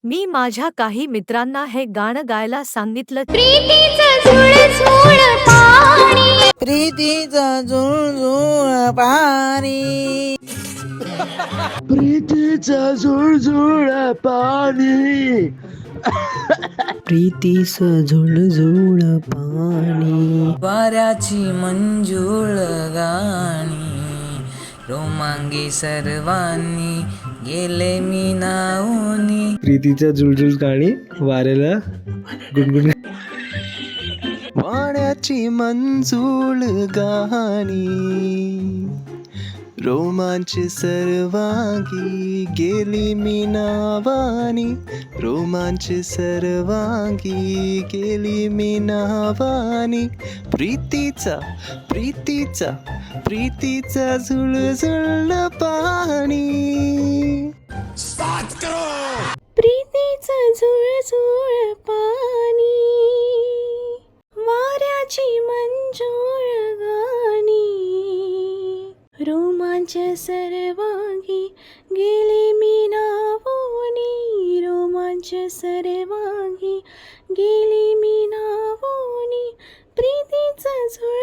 मी माझ्या काही मित्रांना हे गाणं गायला सांगितलं. प्रीतीचं झुळझुळ पाणी, प्रीतीचं झुळझुळ पाणी, प्रीतीचं झुळझुळ पाणी, प्रीतीचं झुळझुळ पाणी, वाऱ्याची मंजुळ गाणी, रोमांगी सर्वांनी गेले मी नाऊनी. प्रीतीचं झुळझुळ गाणी वाऱ्याला गुणगुण. वाऱ्याची मंजुळ गाणी, रोमांच सर्वांगी गेली मी नावानी, रोमांच सर्वांगी गेली मी नावानी. प्रीतीचा प्रीतीचा प्रीतीचा झुळझुळ पाणी. प्रीतीचं झुळझुळ पाणी, वाऱ्याची मंजूळ गाणी, रोमांच सर्वांगी गेली मी नावोनी, रोमांच सर्वांगी गेली मी नावोनी. प्रीतीचं झुळ